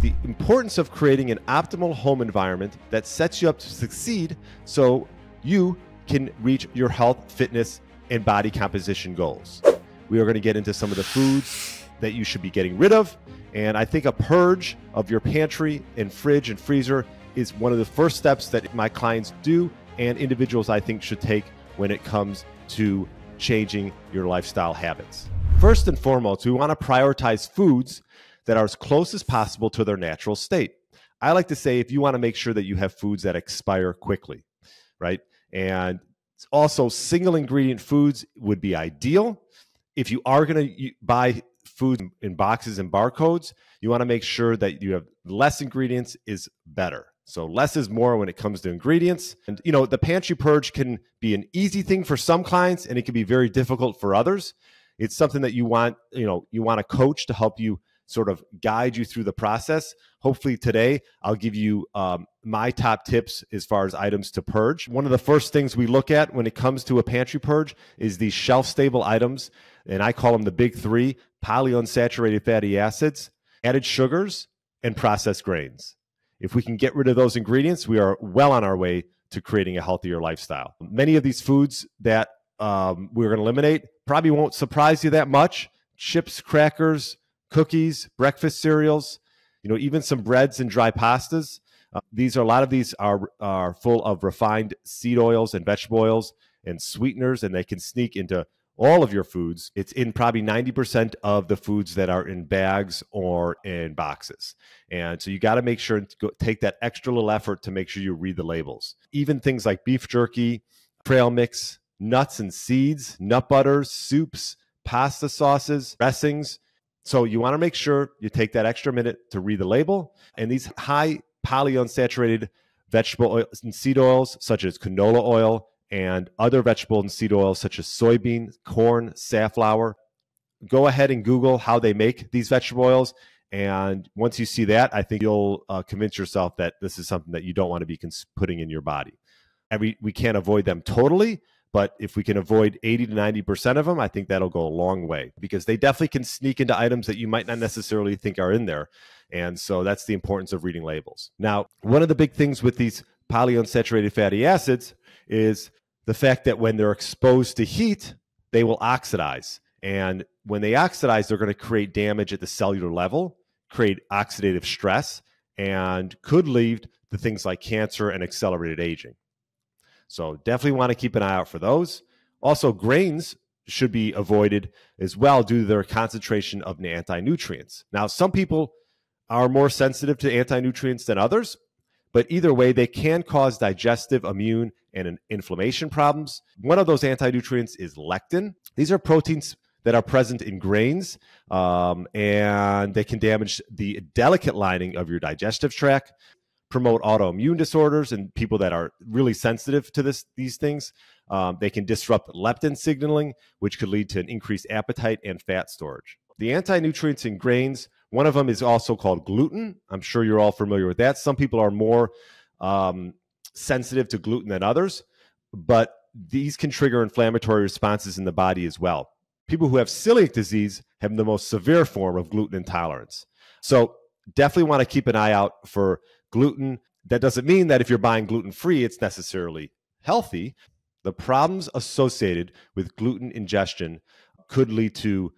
the importance of creating an optimal home environment that sets you up to succeed so you can reach your health, fitness, and body composition goals. We are going to get into some of the foods that you should be getting rid of. And I think a purge of your pantry and fridge and freezer is one of the first steps that my clients do and individuals I think should take when it comes to changing your lifestyle habits. First and foremost, we want to prioritize foods that are as close as possible to their natural state. I like to say if you want to make sure that you have foods that expire quickly, right? And also single ingredient foods would be ideal. If you are going to buy food in boxes and barcodes, you want to make sure that you have less ingredients is better. So less is more when it comes to ingredients. And you know, the pantry purge can be an easy thing for some clients and it can be very difficult for others. It's something that you want a coach to help you sort of guide you through the process. Hopefully today I'll give you my top tips as far as items to purge. One of the first things we look at when it comes to a pantry purge is these shelf-stable items, and I call them the big three: polyunsaturated fatty acids, added sugars, and processed grains. If we can get rid of those ingredients, we are well on our way to creating a healthier lifestyle. Many of these foods that we're going to eliminate probably won't surprise you that much: chips, crackers, cookies, breakfast cereals, even some breads and dry pastas. A lot of these are full of refined seed oils and vegetable oils and sweeteners, and they can sneak into all of your foods. It's in probably 90% of the foods that are in bags or in boxes. And so you got to make sure to take that extra little effort to make sure you read the labels. Even things like beef jerky, trail mix, nuts and seeds, nut butters, soups, pasta sauces, dressings. So you want to make sure you take that extra minute to read the label. And these high polyunsaturated vegetable oils and seed oils, such as canola oil and other vegetable and seed oils, such as soybean, corn, safflower, go ahead and Google how they make these vegetable oils. And once you see that, I think you'll convince yourself that this is something that you don't want to be putting in your body. We can't avoid them totally, but if we can avoid 80 to 90% of them, I think that'll go a long way, because they definitely can sneak into items that you might not necessarily think are in there. And so that's the importance of reading labels. Now, one of the big things with these polyunsaturated fatty acids is the fact that when they're exposed to heat, they will oxidize. And when they oxidize, they're going to create damage at the cellular level, create oxidative stress, and could lead to things like cancer and accelerated aging. So definitely want to keep an eye out for those. Also, grains should be avoided as well due to their concentration of anti-nutrients. Now, some people are more sensitive to anti-nutrients than others, but either way, they can cause digestive, immune, and inflammation problems. One of those anti-nutrients is lectin. These are proteins that are present in grains, and they can damage the delicate lining of your digestive tract, promote autoimmune disorders in people that are really sensitive to these things. They can disrupt leptin signaling, which could lead to an increased appetite and fat storage. The anti-nutrients in grains, one of them is also called gluten. I'm sure you're all familiar with that. Some people are more sensitive to gluten than others, but these can trigger inflammatory responses in the body as well. People who have celiac disease have the most severe form of gluten intolerance. So definitely want to keep an eye out for gluten. That doesn't mean that if you're buying gluten-free, it's necessarily healthy. The problems associated with gluten ingestion could lead to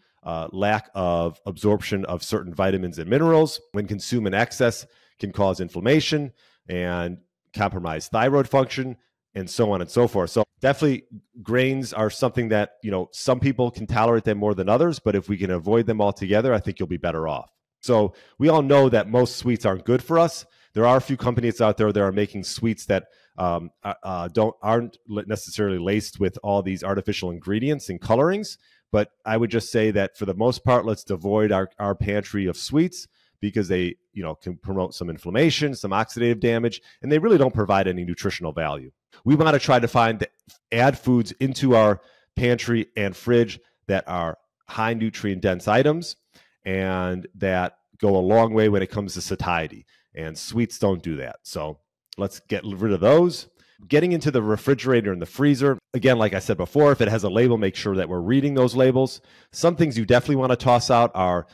lack of absorption of certain vitamins and minerals. When consumed in excess, can cause inflammation and compromise thyroid function, and so on and so forth. So definitely grains are something that, some people can tolerate them more than others, but if we can avoid them altogether, I think you'll be better off. So we all know that most sweets aren't good for us. There are a few companies out there that are making sweets that aren't necessarily laced with all these artificial ingredients and colorings. But I would just say that for the most part, let's avoid our pantry of sweets, because they can promote some inflammation, some oxidative damage, and they really don't provide any nutritional value. We want to try to add foods into our pantry and fridge that are high nutrient dense items and that go a long way when it comes to satiety. And sweets don't do that. So let's get rid of those. Getting into the refrigerator and the freezer. Again, like I said before, if it has a label, make sure that we're reading those labels. Some things you definitely want to toss out are,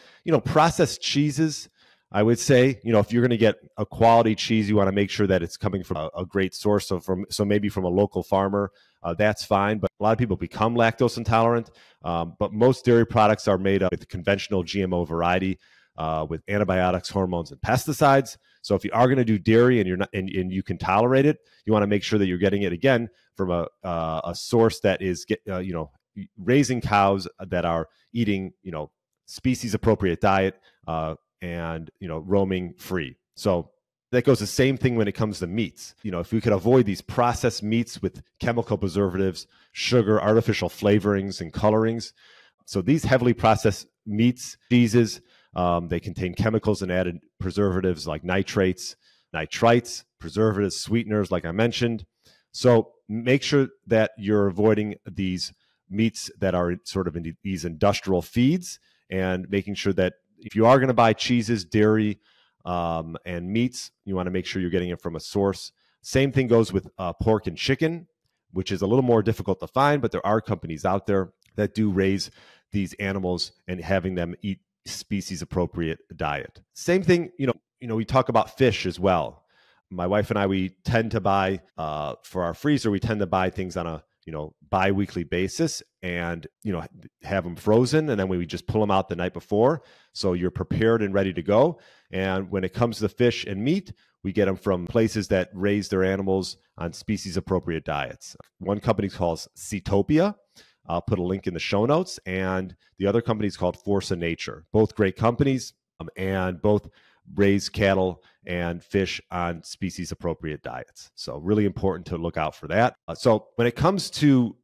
processed cheeses, I would say, if you're going to get a quality cheese, you want to make sure that it's coming from a great source. So maybe from a local farmer, that's fine. But a lot of people become lactose intolerant. But most dairy products are made up with conventional GMO variety, with antibiotics, hormones, and pesticides. So if you are going to do dairy and you're not, and you can tolerate it, you want to make sure that you're getting it again from a source that is raising cows that are eating species appropriate diet. And roaming free. So that goes the same thing when it comes to meats. If we could avoid these processed meats with chemical preservatives, sugar, artificial flavorings, and colorings. So these heavily processed meats, cheeses, they contain chemicals and added preservatives like nitrates, nitrites, preservatives, sweeteners, like I mentioned. So make sure that you're avoiding these meats that are sort of in these industrial feeds, and making sure that if you are going to buy cheeses, dairy, and meats, you want to make sure you're getting it from a source. Same thing goes with pork and chicken, which is a little more difficult to find, but there are companies out there that do raise these animals and having them eat species appropriate diet. Same thing, we talk about fish as well. My wife and I, we tend to buy for our freezer, we tend to buy things on a bi-weekly basis, and have them frozen, and then we just pull them out the night before, so you're prepared and ready to go. And when it comes to fish and meat, we get them from places that raise their animals on species appropriate diets. One company is called Seatopia. I'll put a link in the show notes, and the other company is called Force of Nature. Both great companies, and both raise cattle and fish on species appropriate diets. So really important to look out for that. So when it comes to,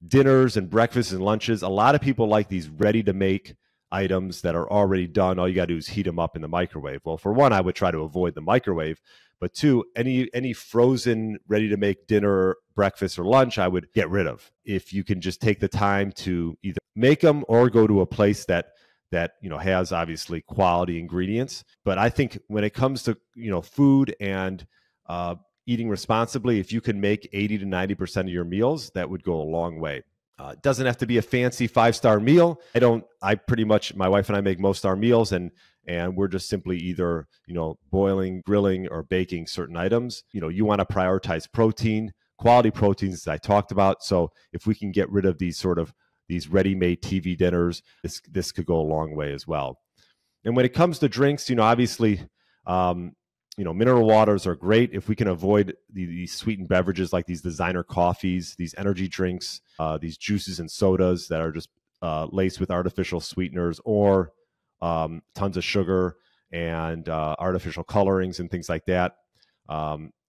dinners and breakfasts and lunches, a lot of people like these ready to make items that are already done. All you got to do is heat them up in the microwave. Well, for one, I would try to avoid the microwave, but two, any frozen ready to make dinner, breakfast, or lunch, I would get rid of. If you can just take the time to either make them or go to a place that has obviously quality ingredients. But I think when it comes to food and eating responsibly, if you can make 80 to 90% of your meals, that would go a long way. It doesn't have to be a fancy 5-star meal. My wife and I make most of our meals, and we're just simply either boiling, grilling, or baking certain items. You want to prioritize protein, quality proteins, as I talked about. So if we can get rid of these ready-made TV dinners, this could go a long way as well. And when it comes to drinks, obviously, mineral waters are great. If we can avoid these sweetened beverages like these designer coffees, these energy drinks, these juices and sodas that are just laced with artificial sweeteners or tons of sugar and artificial colorings and things like that,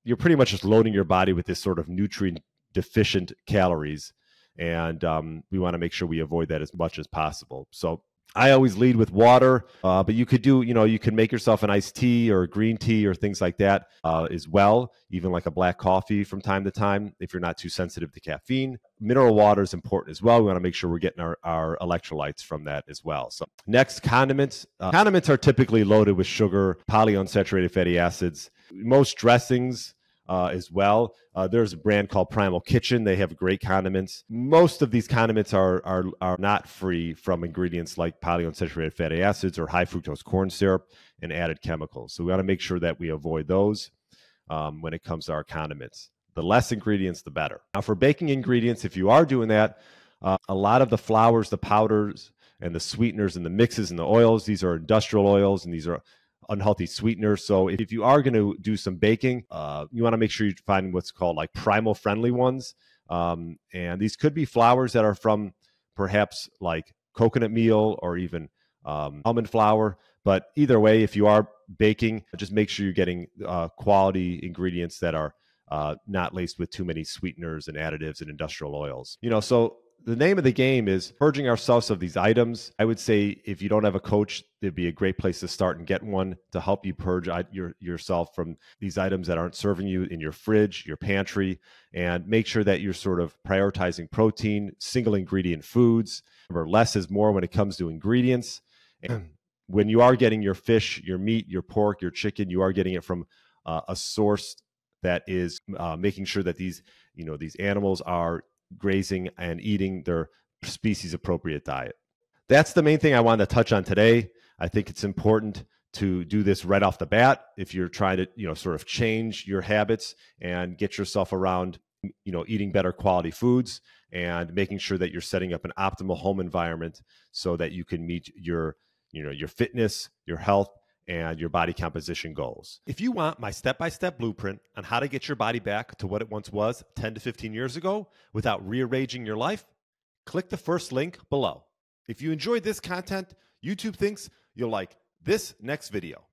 you're pretty much just loading your body with this sort of nutrient-deficient calories. And we want to make sure we avoid that as much as possible. So I always lead with water, but you could do, you can make yourself an iced tea or a green tea or things like that as well, even like a black coffee from time to time if you're not too sensitive to caffeine. Mineral water is important as well. We want to make sure we're getting our electrolytes from that as well. So next, condiments. Condiments are typically loaded with sugar, polyunsaturated fatty acids. Most dressings as well. There's a brand called Primal Kitchen. They have great condiments. Most of these condiments are not free from ingredients like polyunsaturated fatty acids or high fructose corn syrup and added chemicals. So we want to make sure that we avoid those when it comes to our condiments. The less ingredients, the better. Now, for baking ingredients, if you are doing that, a lot of the flours, the powders, and the sweeteners and the mixes and the oils, these are industrial oils, and these are unhealthy sweeteners. So if you are going to do some baking, you want to make sure you find what's called like primal friendly ones. And these could be flours that are from perhaps like coconut meal or even almond flour. But either way, if you are baking, just make sure you're getting quality ingredients that are not laced with too many sweeteners and additives and industrial oils. So the name of the game is purging ourselves of these items. I would say if you don't have a coach, it'd be a great place to start and get one to help you purge yourself from these items that aren't serving you in your fridge, your pantry, and make sure that you're sort of prioritizing protein, single ingredient foods. Remember, less is more when it comes to ingredients. And when you are getting your fish, your meat, your pork, your chicken, you are getting it from a source that is making sure that these animals are grazing and eating their species appropriate diet. That's the main thing I wanted to touch on today. I think it's important to do this right off the bat if you're trying to, sort of change your habits and get yourself around, eating better quality foods and making sure that you're setting up an optimal home environment so that you can meet your fitness, your health, and your body composition goals. If you want my step-by-step blueprint on how to get your body back to what it once was 10 to 15 years ago without rearranging your life, click the first link below. If you enjoyed this content, YouTube thinks you'll like this next video.